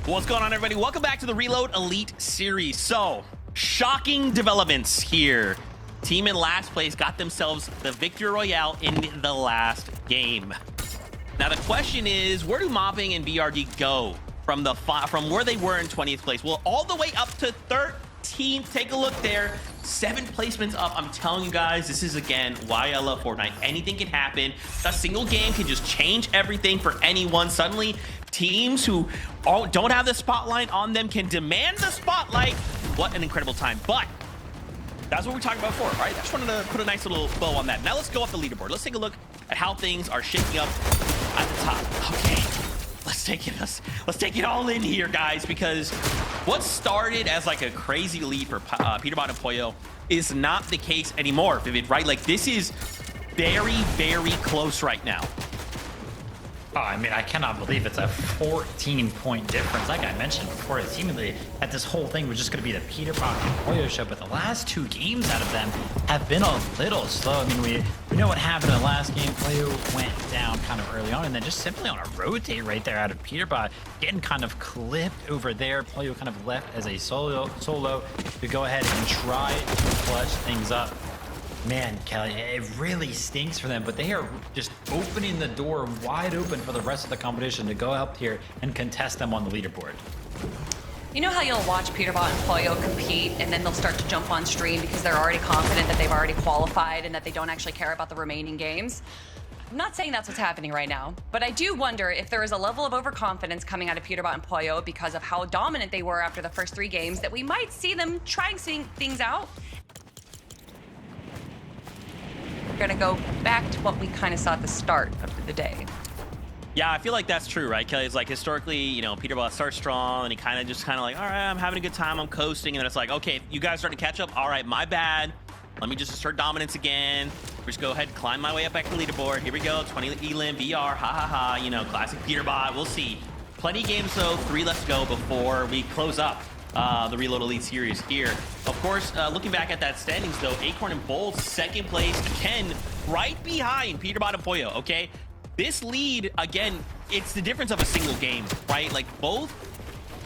What's going on, everybody? Welcome back to the Reload Elite Series. So, shocking developments here. Team in last place got themselves the Victory Royale in the last game. Now, the question is, where do Mopping and BRD go from where they were in 20th place? Well, all the way up to 13th. Take a look there. 7 placements up. I'm telling you guys, this is, again, why I love Fortnite. Anything can happen. A single game can just change everything for anyone. Suddenly, teams who don't have the spotlight on them can demand the spotlight. What an incredible time. But that's what we talked about before, right? I just wanted to put a nice little bow on that. Now let's go up the leaderboard. Let's take a look at how things are shaking up at the top. Okay, let's take it all in here, guys, because what started as like a crazy lead for Peterbot and Pollo is not the case anymore, Vivid, right? Like, this is very, very close right now. Oh, I mean, I cannot believe it's a 14-point difference. Like I mentioned before, seemingly that this whole thing was just going to be the Peterbot and Pollo show, but the last 2 games out of them have been a little slow. I mean, we know what happened in the last game. Pollo went down kind of early on, and then just simply on a rotate right there out of Peterbot, getting kind of clipped over there. Pollo kind of left as a solo to go ahead and try to clutch things up. Man, Kelly, it really stinks for them, but they are just opening the door wide open for the rest of the competition to go up here and contest them on the leaderboard. You know how you'll watch Peterbot and Pollo compete, and then they'll start to jump on stream because they're already confident that they've already qualified and that they don't actually care about the remaining games? I'm not saying that's what's happening right now, but I do wonder if there is a level of overconfidence coming out of Peterbot and Pollo because of how dominant they were after the first 3 games that we might see them trying things out. We're gonna go back to what we kind of saw at the start of the day. Yeah, I feel like that's true, right, Kelly? It's like historically, you know, Peterbot starts strong and he kind of like, all right, I'm having a good time, I'm coasting, and then it's like, okay, you guys starting to catch up. All right, my bad. Let me just assert dominance again. We just go ahead and climb my way up back to the leaderboard. Here we go, 20 elim, VR, ha ha ha. You know, classic Peterbot. We'll see. Plenty of games though, 3 left to go before we close up the Reload Elite Series here. Of course, looking back at that standings though, Acorn and Bolt, 2nd place, again, right behind Peterbot and Pollo, okay? This lead, again, it's the difference of a single game, right? Like, both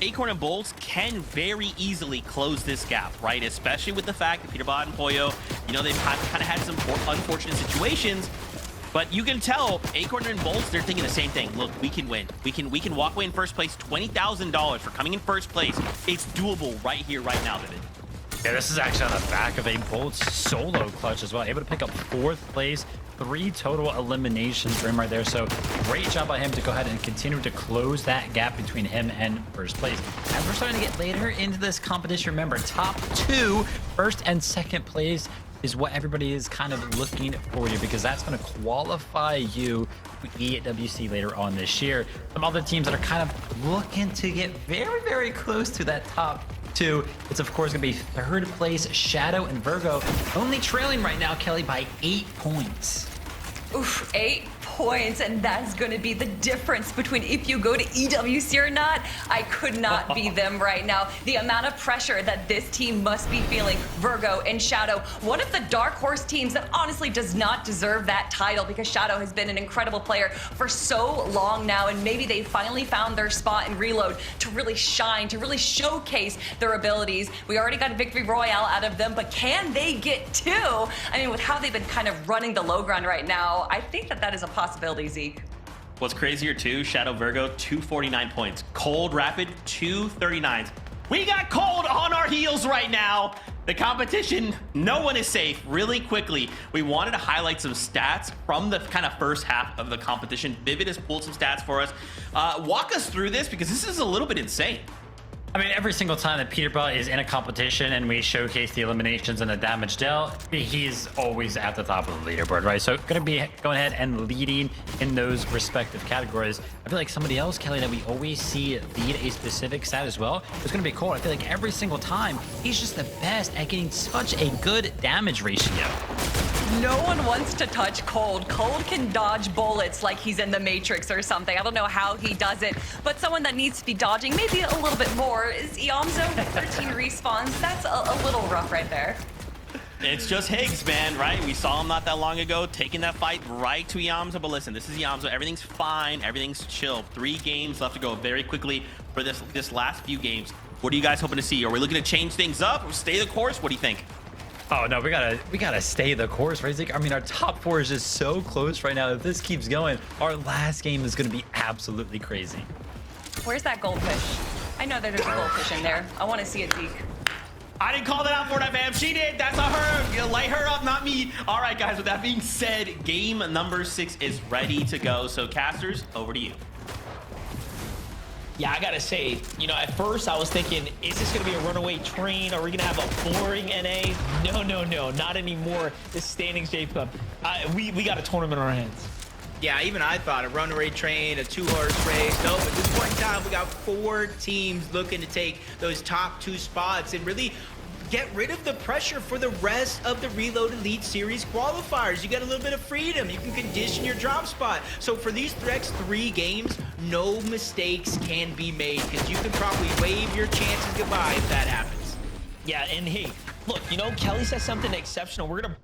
Acorn and Bolt can very easily close this gap, right? Especially with the fact that Peterbot and Pollo, you know, they've kind of had some unfortunate situations. But you can tell Acorn and Bolts, they're thinking the same thing. Look, we can win. We can walk away in first place. $20,000 for coming in first place. It's doable right here, right now, Vivid. Yeah, this is actually on the back of a Bolts solo clutch as well. Able to pick up 4th place. 3 total eliminations for him right there. So great job by him to go ahead and continue to close that gap between him and first place. As we're starting to get later into this competition, remember, top 2, 1st and 2nd place is what everybody is kind of looking for you, because that's going to qualify you for EWC later on this year. Some other teams that are kind of looking to get very, very close to that top 2. It's of course going to be 3rd place Shadow and Virgo, only trailing right now, Kelly, by 8 points. Oof, 8 points, and that's going to be the difference between if you go to EWC or not. I could not be them right now. The amount of pressure that this team must be feeling, Virgo and Shadow, one of the dark horse teams that honestly does not deserve that title, because Shadow has been an incredible player for so long now, and maybe they finally found their spot in Reload to really shine, to really showcase their abilities. We already got a Victory Royale out of them, but can they get 2? I mean, with how they've been kind of running the low ground right now, I think that is a possibility, Zeke. What's crazier too, Shadow Virgo, 249 points. Cold Rapid, 239s. We got Cold on our heels right now. The competition, no one is safe. Really quickly, we wanted to highlight some stats from the kind of first half of the competition. Vivid has pulled some stats for us. Walk us through this, because this is a little bit insane. I mean, every single time that Peterbot is in a competition and we showcase the eliminations and the damage dealt, he's always at the top of the leaderboard, right? So going to be going ahead and leading in those respective categories. I feel like somebody else, Kelly, that we always see lead a specific stat as well, is going to be Cole. I feel like every single time, he's just the best at getting such a good damage ratio. No one wants to touch Cold. Cold can dodge bullets like he's in the Matrix or something. I don't know how he does it, but someone that needs to be dodging maybe a little bit more is Iamzo with 13 respawns. That's a little rough right there. It's just Higgs, man, right? We saw him not that long ago taking that fight right to Iamzo. But listen, this is Iamzo. Everything's fine. Everything's chill. 3 games left to go very quickly. for this last few games. What are you guys hoping to see? Are we looking to change things up or stay the course? What do you think? Oh no, we gotta stay the course, right? Like, I mean, our top 4 is just so close right now. If this keeps going, our last game is gonna be absolutely crazy. Where's that goldfish? I know that there's a goldfish in there. I want to see it, Zeke. I didn't call that out, Fortnite fam. She did. That's on her. You light her up, not me. All right, guys. With that being said, game number 6 is ready to go. So, casters, over to you. Yeah, I gotta say, you know, at first I was thinking, is this gonna be a runaway train? Are we gonna have a boring NA? No, not anymore. This standings J-Pub. We got a tournament on our hands. Yeah, even I thought a runaway train, a 2-horse race. Nope, at this point in time, we got 4 teams looking to take those top 2 spots and really get rid of the pressure for the rest of the Reload Elite Series qualifiers. You get a little bit of freedom. You can condition your drop spot. So for these next 3 games, no mistakes can be made because you can probably wave your chances goodbye if that happens. Yeah, and hey, look, you know, Kelly says something exceptional. We're gonna...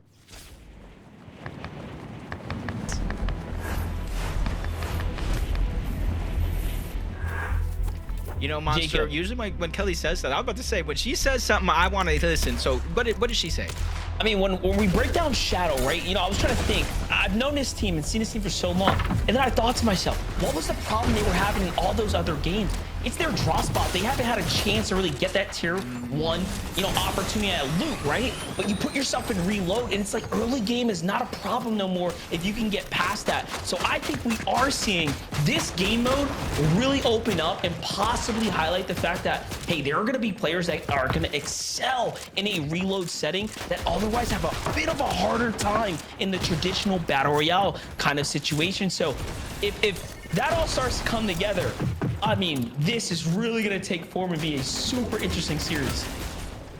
You know, Monster, Jacob. usually when Kelly says that, I was about to say, when she says something, I want to listen. So what did she say? I mean, when we break down Shadow, right? You know, I was trying to think. I've known this team and seen this team for so long. And then I thought to myself, what was the problem they were having in all those other games? It's their draw spot. They haven't had a chance to really get that tier 1, you know, opportunity at loot, right? But you put yourself in reload, and it's like early game is not a problem no more if you can get past that. So I think we are seeing this game mode really open up and possibly highlight the fact that, hey, there are going to be players that are going to excel in a reload setting that otherwise have a bit of a harder time in the traditional battle royale kind of situation. So if that all starts to come together, I mean, this is really going to take form and be a super interesting series.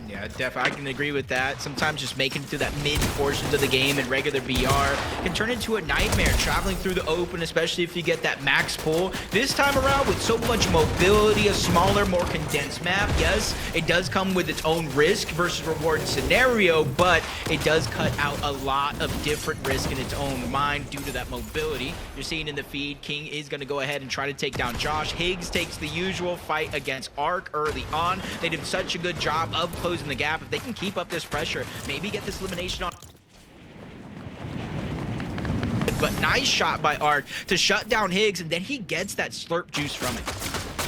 Yeah, definitely. I can agree with that. Sometimes just making it through that mid portions of the game in regular BR can turn into a nightmare traveling through the open, especially if you get that max pull. This time around, with so much mobility, a smaller, more condensed map, yes, it does come with its own risk versus reward scenario, but it does cut out a lot of different risk in its own mind due to that mobility. You're seeing in the feed, King is going to go ahead and try to take down Josh. Higgs takes the usual fight against Arc early on. They did such a good job of closing the gap. If they can keep up this pressure, maybe get this elimination on. But nice shot by Arc to shut down Higgs, and then he gets that slurp juice from it.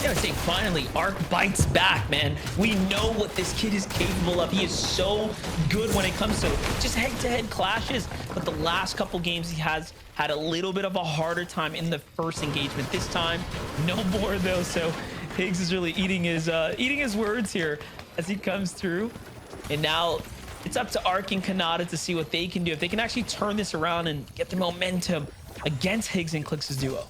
Yeah, I think finally Arc bites back, man. We know what this kid is capable of. He is so good when it comes to just head-to-head clashes, but the last couple games he has had a little bit of a harder time in the first engagement. This time, no more though, so Higgs is really eating his words here as he comes through. And now it's up to Arc and Kanata to see what they can do. If they can actually turn this around and get the momentum against Higgs and Clix's duo.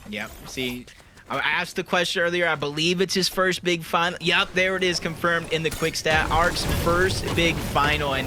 Yep, see, I asked the question earlier. I believe it's his first big final. Yep, there it is, confirmed in the quick stat. Arc's first big final, and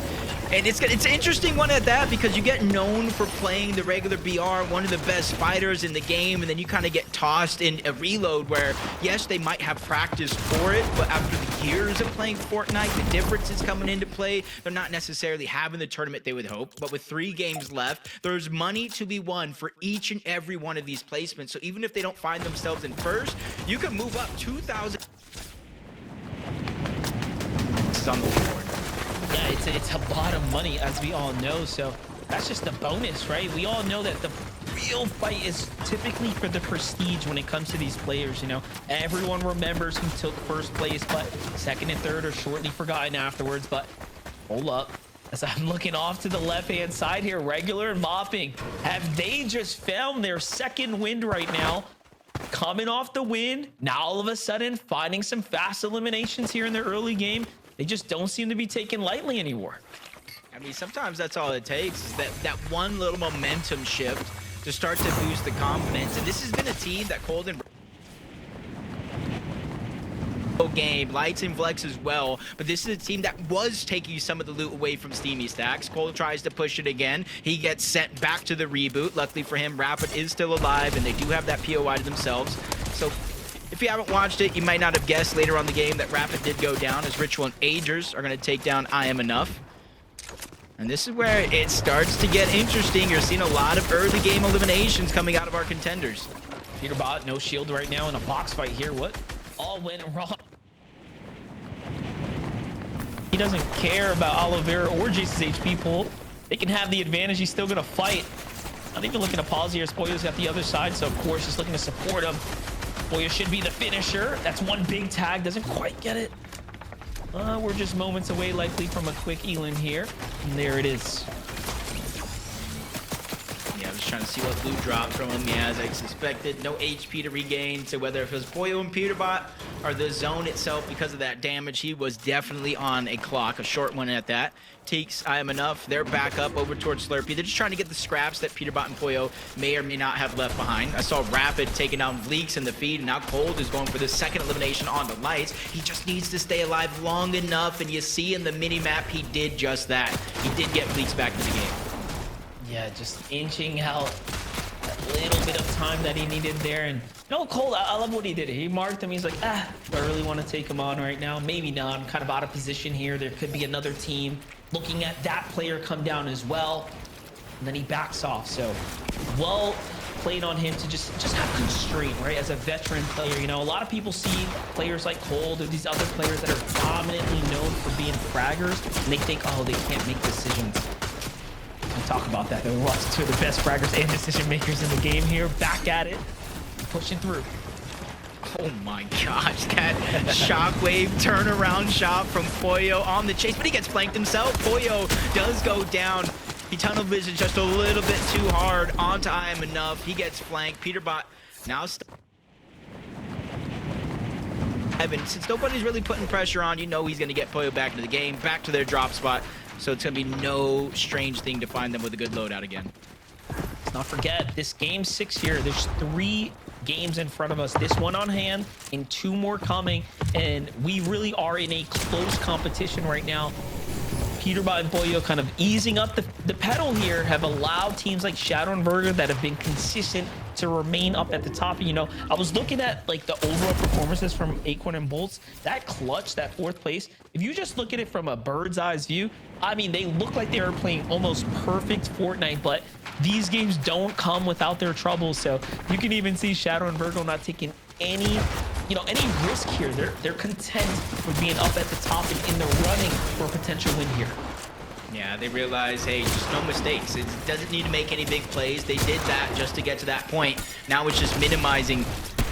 it's an interesting one at that because you get known for playing the regular BR, one of the best fighters in the game, and then you kind of get tossed in a reload where, yes, they might have practice for it, but after the years of playing Fortnite, the difference is coming into play. They're not necessarily having the tournament they would hope, but with 3 games left, there's money to be won for each and every one of these placements. So even if they don't find themselves in first, you can move up 2,000 on the board. Yeah, it's a lot of money, as we all know, so that's just a bonus, right? We all know that the real fight is typically for the prestige when it comes to these players, you know? Everyone remembers who took first place, but second and third are shortly forgotten afterwards. But hold up, as I'm looking off to the left-hand side here, Regular and Mopping, have they just found their second win right now? Coming off the win, now all of a sudden finding some fast eliminations here in their early game. They just don't seem to be taken lightly anymore. I mean, sometimes that's all it takes, is that one little momentum shift to start to boost the confidence. And this has been a team that Colden game, Lights and Flex as well, but this is a team that was taking some of the loot away from Steamy Stacks. Cole tries to push it again. He gets sent back to the reboot. Luckily for him, Rapid is still alive, and they do have that POI to themselves. So if you haven't watched it, you might not have guessed later on the game that Rapid did go down, as Ritual and Agers are going to take down I Am Enough. And this is where it starts to get interesting. You're seeing a lot of early game eliminations coming out of our contenders. Peterbot, no shield right now in a box fight here. What? all went wrong. He doesn't care about Oliveira or Jason's HP pool. They can have the advantage. He's still going to fight. Not even looking to pause here. Spoyo's got the other side, so of course he's looking to support him. Spoyo should be the finisher. That's one big tag. Doesn't quite get it. We're just moments away likely from a quick Elin here. And there it is. Yeah, I was trying to see what loot dropped from him. Yeah, as I suspected, no HP to regain. So whether it was Poyo and Peterbot or the zone itself, because of that damage, he was definitely on a clock, a short one at that. Takes I am enough. They're back up over towards Slurpee. They're just trying to get the scraps that Peterbot and Poyo may or may not have left behind. I saw Rapid taking down Leaks in the feed, and now Cold is going for the second elimination on the lights. He just needs to stay alive long enough, and you see in the mini-map, he did just that. He did get Leaks back to the game. Yeah, just inching out that little bit of time that he needed there. And no, Cold, I love what he did. He marked him. He's like, do I really want to take him on right now? Maybe not. I'm kind of out of position here. There could be another team looking at that player come down as well. And then he backs off. So well played on him to just have constraint, right? As a veteran player, you know, a lot of people see players like Cold or these other players that are dominantly known for being fraggers, and they think, oh, they can't make decisions. We'll talk about that. They're watching two of the best fraggers and decision makers in the game here. Back at it, pushing through. Oh my gosh, that shockwave turnaround shot from Poyo on the chase, but he gets flanked himself. Poyo does go down. He tunnel vision just a little bit too hard onto I am enough. He gets flanked. Peterbot now Evan, since nobody's really putting pressure on, you know he's going to get Poyo back into the game, back to their drop spot. So it's going to be no strange thing to find them with a good loadout again. Let's not forget, this game 6 here, there's 3 games in front of us. This one on hand and 2 more coming. And we really are in a close competition right now. Peterbot and Poyo kind of easing up the pedal here have allowed teams like Shadow and Burger that have been consistent to remain up at the top. And, you know, I was looking at like the overall performances from Acorn and Bolts. That clutch, that 4th place, if you just look at it from a bird's eye view, I mean, they look like they are playing almost perfect Fortnite, but these games don't come without their troubles. So you can even see Shadow and Virgo not taking any risk here. They're content with being up at the top and in the running for a potential win here. Yeah, they realize, hey, just no mistakes. It doesn't need to make any big plays. They did that just to get to that point. Now it's just minimizing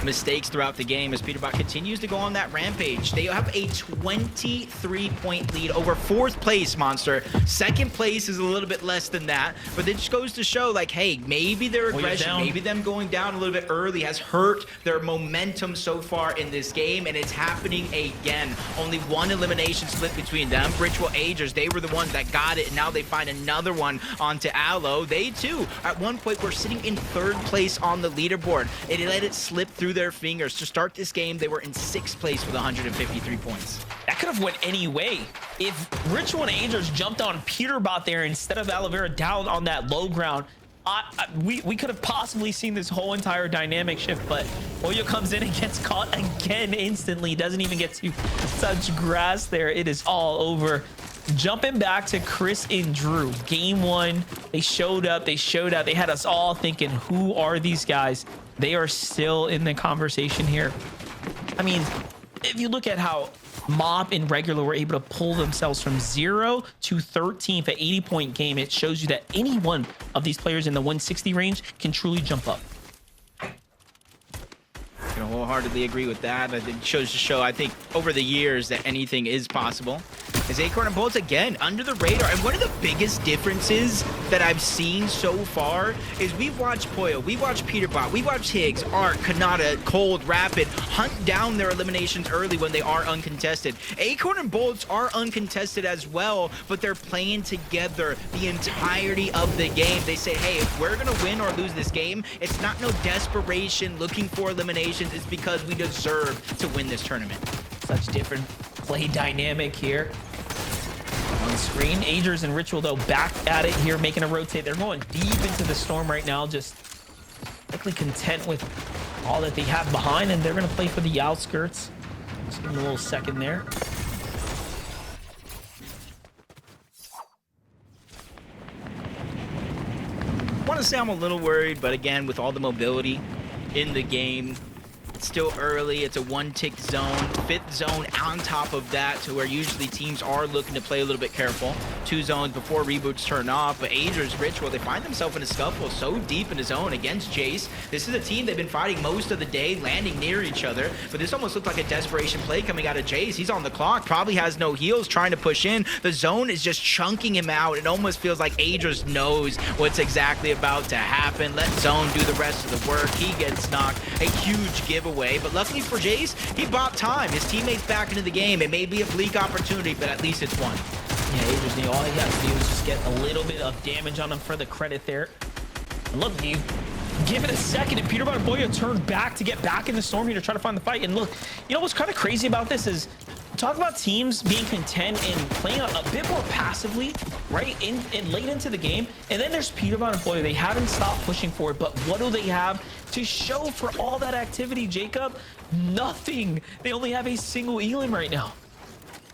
mistakes throughout the game as Peterbot continues to go on that rampage. They have a 23-point lead over 4th place, Monster. 2nd place is a little bit less than that, but it just goes to show, like, hey, maybe their aggression, maybe them going down a little bit early has hurt their momentum so far in this game, and it's happening again. Only 1 elimination split between them. Ritual Agers, they were the ones that got it, and now they find another one onto Aloe. They, too, at one point, were sitting in 3rd place on the leaderboard. It let it slip through their fingers. To start this game, they were in 6th place with 153 points. That could have went any way. If Ritual and Angels jumped on Peterbot there instead of Oliveira down on that low ground, we could have possibly seen this whole entire dynamic shift, but Oyo comes in and gets caught again instantly. Doesn't even get to touch grass there. It is all over. Jumping back to Chris and Drew, game 1, they showed up. They had us all thinking, who are these guys? They are still in the conversation here. I mean, if you look at how Mob and Regular were able to pull themselves from 0 to 13th at 80-point game, it shows you that any one of these players in the 160 range can truly jump up. I can wholeheartedly agree with that. It shows to show, I think, over the years that anything is possible. Is Acorn and Bolts again under the radar. And one of the biggest differences that I've seen so far is we've watched Poyo, we've watched Peterbot, we've watched Higgs, Arc, Kanata, Cold, Rapid hunt down their eliminations early when they are uncontested. Acorn and Bolts are uncontested as well, but they're playing together the entirety of the game. They say, hey, if we're gonna win or lose this game, it's not no desperation looking for eliminations. It's because we deserve to win this tournament. Such different play dynamic here. On screen, Agers and Ritual, though, back at it here, making a rotate. They're going deep into the storm right now, just likely content with all that they have behind, and they're going to play for the outskirts. Just give them a little second there. I want to say I'm a little worried, but again, with all the mobility in the game, It's still early. It's a one-tick zone, 5th zone on top of that, to where usually teams are looking to play a little bit careful. 2 zones before reboots turn off, but Ager's Ritual, they find themselves in a scuffle so deep in the zone against Jace. This is a team they've been fighting most of the day, landing near each other, but this almost looked like a desperation play coming out of Jace. He's on the clock, probably has no heals, trying to push in. The zone is just chunking him out. It almost feels like Ager's knows what's exactly about to happen. Let zone do the rest of the work. He gets knocked. A huge giveaway, but luckily for Jace, he bought time. His teammates back into the game. It may be a bleak opportunity, but at least it's one. Yeah, Ager's all he has to do is just get a little bit of damage on him for the credit there. And look, you give it a second, and Peterbot and Boya turned back to get back in the storm here to try to find the fight. And look, you know what's kind of crazy about this is, talk about teams being content and playing a bit more passively, right, in late into the game. And then there's Peterbot and Boya. They haven't stopped pushing for it, but what do they have to show for all that activity, Jacob? Nothing. They only have a single Elim right now.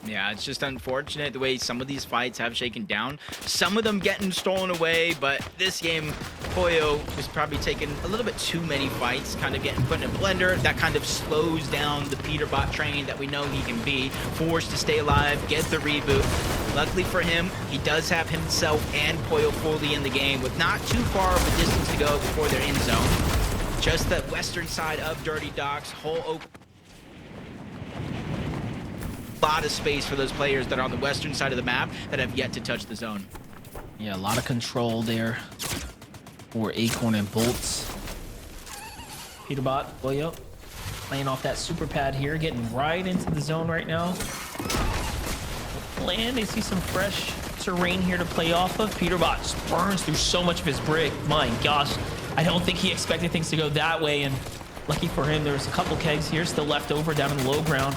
Yeah, it's just unfortunate the way some of these fights have shaken down. Some of them getting stolen away, but this game, Poyo was probably taking a little bit too many fights, kind of getting put in a blender. That kind of slows down the Peterbot train that we know he can be. Forced to stay alive, get the reboot. Luckily for him, he does have himself and Poyo fully in the game with not too far of a distance to go before they're in zone. Just the western side of Dirty Docks, whole open. Lot of space for those players that are on the western side of the map that have yet to touch the zone. Yeah, a lot of control there for Acorn and Bolts. Peterbot, Boya, playing off that super pad here, getting right into the zone right now. Land, they see some fresh terrain here to play off of. Peterbot just burns through so much of his brick. My gosh, I don't think he expected things to go that way, and lucky for him, there's a couple kegs here still left over down in the low ground.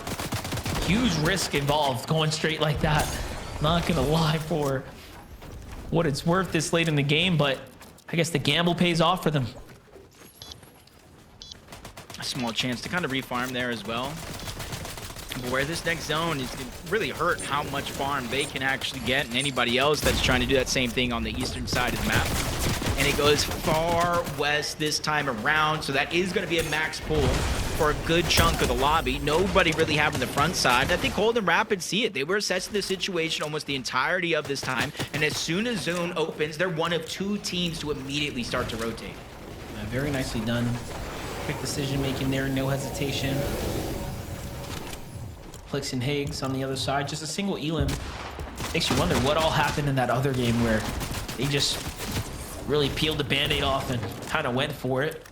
Huge risk involved going straight like that. Not gonna lie, for what it's worth this late in the game, but I guess the gamble pays off for them. A small chance to kind of refarm there as well. But where this next zone is gonna really hurt how much farm they can actually get, and anybody else that's trying to do that same thing on the eastern side of the map. And it goes far west this time around, so that is going to be a max pull for a good chunk of the lobby. Nobody really having the front side. I think Golden Rapids see it. They were assessing the situation almost the entirety of this time, and as soon as zone opens, they're one of 2 teams to immediately start to rotate. Very nicely done. Quick decision making there, no hesitation. Plix and Higgs on the other side, just a single Elim. Makes you wonder what all happened in that other game where they just really peeled the band-aid off and kind of went for it.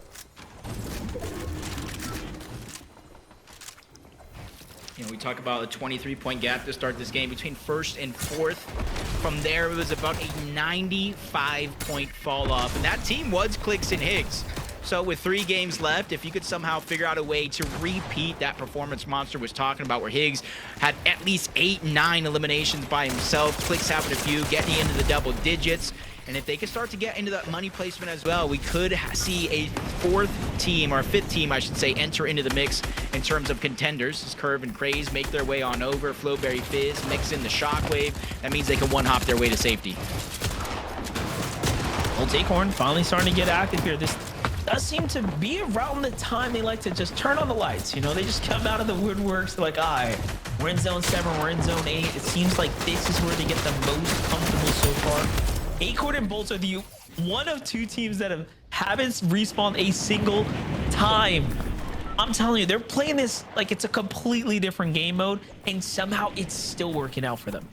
You know, we talk about a 23-point gap to start this game between 1st and 4th. From there, it was about a 95-point fall off, and that team was Clicks and Higgs. So with 3 games left, if you could somehow figure out a way to repeat that performance Monster was talking about, where Higgs had at least 8, 9 eliminations by himself, Clicks having a few, getting into the double digits. And if they can start to get into that money placement as well, we could see a 4th team, or a 5th team, I should say, enter into the mix in terms of contenders. As Curve and Craze make their way on over, Flowberry Fizz mix in the Shockwave. That means they can one-hop their way to safety. Old Acorn finally starting to get active here. This does seem to be around the time they like to just turn on the lights. You know, they just come out of the woodworks. They're like, all right, we're in zone 7, we're in zone 8. It seems like this is where they get the most comfortable so far. Acorn and Bolts are the one of 2 teams that haven't respawned a single time. I'm telling you, they're playing this like it's a completely different game mode, and somehow it's still working out for them.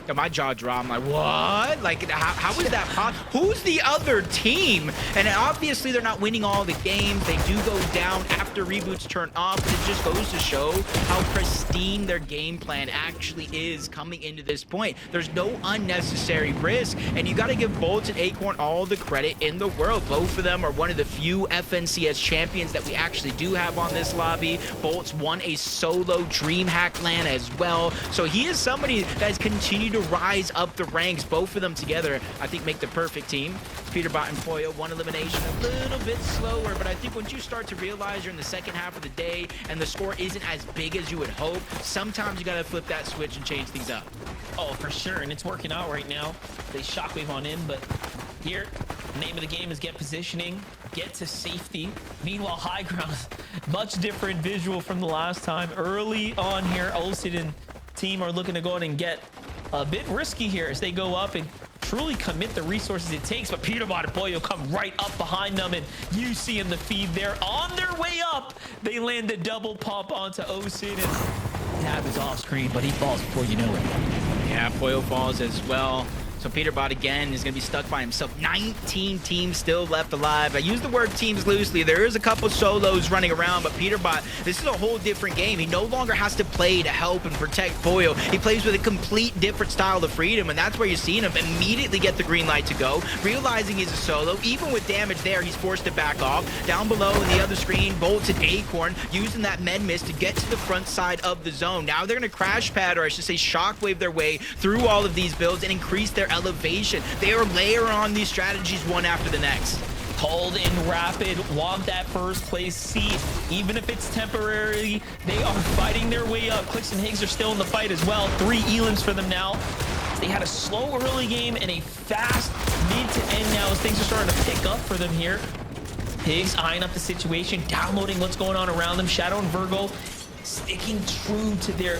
Yeah, my jaw dropped. I'm like, what? Like, how is that possible? Who's the other team? And obviously, they're not winning all the games. They do go down after reboots turn off. It just goes to show how pristine their game plan actually is coming into this point. There's no unnecessary risk, and you got to give Bolts and Acorn all the credit in the world. Both of them are one of the few FNCS champions that we actually do have on this lobby. Bolts won a solo DreamHack LAN as well, so he is somebody that has continued to rise up the ranks. Both of them together, I think, make the perfect team. Peterbot and Poyo, 1 elimination, a little bit slower, but I think once you start to realize you're in the second half of the day and the score isn't as big as you would hope, sometimes you gotta flip that switch and change things up. Oh, for sure, and it's working out right now. They Shockwave on in, but Here, name of the game is get positioning, get to safety. Meanwhile, high ground, much different visual from the last time. Early on here, Olsen and team are looking to go in and get a bit risky here as they go up and truly commit the resources it takes. But Peterbot and Boyo come right up behind them, and you see in the feed there on their way up, they land a double pump onto Olsen, and Tab is off screen, but he falls before you know it. Yeah, Boyo falls as well. So Peterbot again is going to be stuck by himself. 19 teams still left alive. I use the word teams loosely. There is a couple solos running around, but Peterbot, this is a whole different game. He no longer has to play to help and protect Boyo. He plays with a complete different style of freedom, and that's where you're seeing him immediately get the green light to go, realizing he's a solo. Even with damage there, he's forced to back off. Down below in the other screen, Bolts and Acorn using that med mist to get to the front side of the zone. Now they're going to crash pad, or I should say shockwave their way through all of these builds and increase their elevation. They are layering on these strategies one after the next. Cold and Rapid want that first place seed, even if it's temporary. They are fighting their way up. Clicks and Higgs are still in the fight as well. 3 elims for them now. They had a slow early game and a fast mid to end now as things are starting to pick up for them here. Higgs eyeing up the situation, downloading what's going on around them. Shadow and Virgo sticking true to their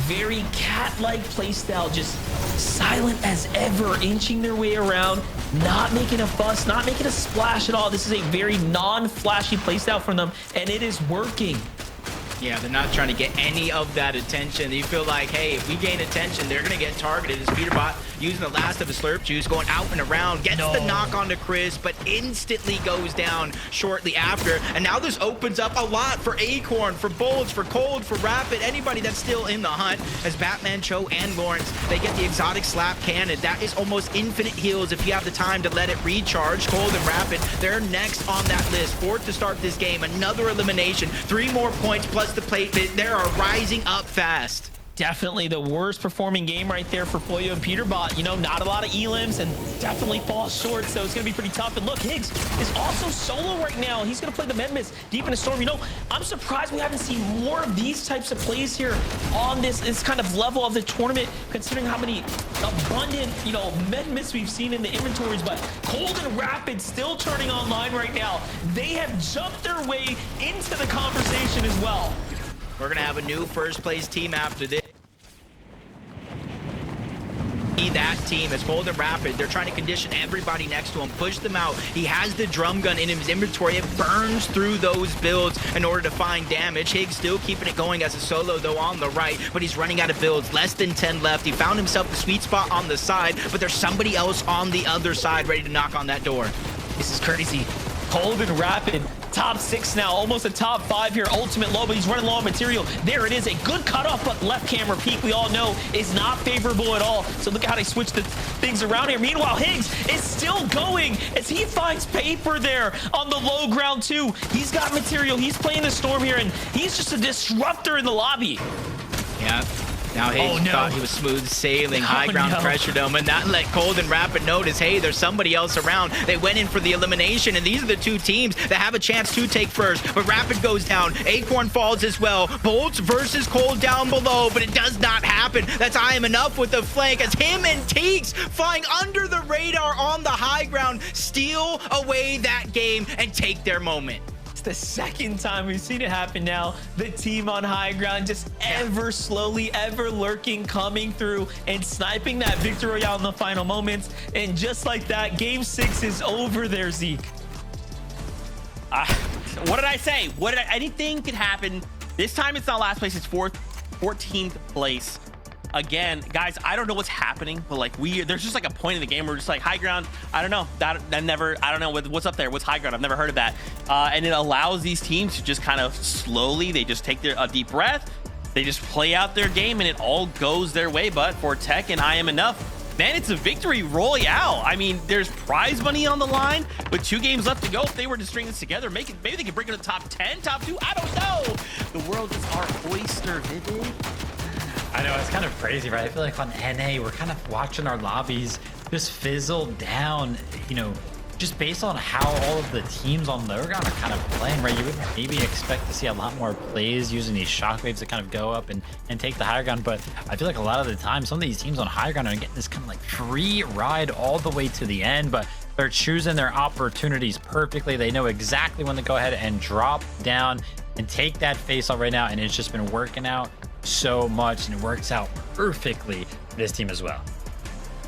very cat-like playstyle, just silent as ever, inching their way around, not making a fuss, not making a splash at all. This is a very non-flashy playstyle from them, and it is working. Yeah, they're not trying to get any of that attention. You feel like, hey, if we gain attention, they're going to get targeted. As Peterbot using the last of his slurp juice, going out and around, gets the knock onto Chris, but instantly goes down shortly after. And now this opens up a lot for Acorn, for Bolts, for Cold, for Rapid, anybody that's still in the hunt. As Batman, Cho, and Lawrence, they get the exotic slap cannon. That is almost infinite heals if you have the time to let it recharge. Cold and Rapid, they're next on that list. 4th to start this game. Another elimination. 3 more points plus the plate. They are rising up fast. Definitely the worst performing game right there for Boyo and Peterbot. You know, not a lot of elims and definitely falls short, so it's going to be pretty tough. And look, Higgs is also solo right now. He's going to play the med mist deep in the storm. You know, I'm surprised we haven't seen more of these types of plays here on this kind of level of the tournament, considering how many abundant, you know, med mists we've seen in the inventories. But Cold and Rapid still turning online right now. They have jumped their way into the conversation as well. We're going to have a new first place team after this. That team is Cold and Rapid. They're trying to condition everybody next to him, push them out. He has the drum gun in his inventory. It burns through those builds in order to find damage. Higgs still keeping it going as a solo, though, on the right, but he's running out of builds. Less than 10 left. He found himself the sweet spot on the side, but there's somebody else on the other side ready to knock on that door. This is crazy. Cold and Rapid, top 6 now, almost a top 5 here. Ultimate low, but he's running low on material. There it is, a good cutoff, but left camera peak, we all know, is not favorable at all. So look at how they switch the things around here. Meanwhile, Higgs is still going as he finds paper there on the low ground too. He's got material, he's playing the storm here, and he's just a disruptor in the lobby. Yeah. Now Higgs thought he was smooth sailing, high ground pressured him, and not let Cold and Rapid notice, hey, there's somebody else around. They went in for the elimination, and these are the 2 teams that have a chance to take first. But Rapid goes down, Acorn falls as well. Bolts versus Cold down below, but it does not happen. That's I am enough with the flank as him and Teeks, flying under the radar on the high ground, steal away that game and take their moment. The second time we've seen it happen now. The team on high ground just ever slowly, ever lurking, coming through and sniping that victory royale in the final moments. And just like that, game 6 is over there, Zeke. What did I say? Anything could happen. This time it's not last place, it's 14th place. Again, guys, I don't know what's happening, but like there's just like a point in the game where we're just like high ground. I don't know. I don't know what's up there. What's high ground? I've never heard of that. And it allows these teams to just kind of slowly, they just take a deep breath. They just play out their game and it all goes their way. But for Tech and I Am Enough, man, it's a victory royale. I mean, there's prize money on the line with 2 games left to go. If they were to string this together, maybe they could break it to top 10, top 2. I don't know. The world is our oyster, Vivid. I know, it's kind of crazy, right? I feel like on NA, we're kind of watching our lobbies just fizzle down, you know, just based on how all of the teams on lower ground are kind of playing, right? You would maybe expect to see a lot more plays using these shockwaves to kind of go up and take the higher ground. But I feel like a lot of the time, some of these teams on higher ground are getting this kind of like free ride all the way to the end. But They're choosing their opportunities perfectly. They know exactly when to go ahead and drop down and take that face off right now. And it's just been working out so much, and it works out perfectly for this team as well.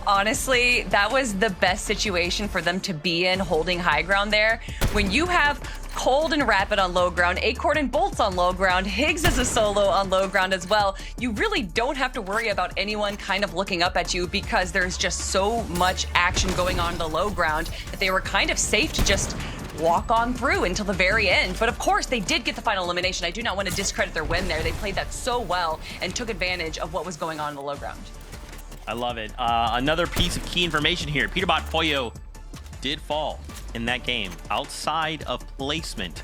Honestly, that was the best situation for them to be in, holding high ground there. When you have Cold and Rapid on low ground, Acorn and Bolts on low ground, Higgs is a solo on low ground as well, you really don't have to worry about anyone kind of looking up at you because there's just so much action going on the low ground that they were kind of safe to just walk on through until the very end. But of course, they did get the final elimination. I do not want to discredit their win there. They played that so well and took advantage of what was going on in the low ground. I love it. Another piece of key information here. Peterbot Poyo did fall in that game outside of placement,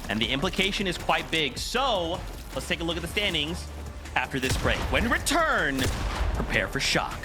and the implication is quite big. So let's take a look at the standings after this break. When we return, prepare for shock.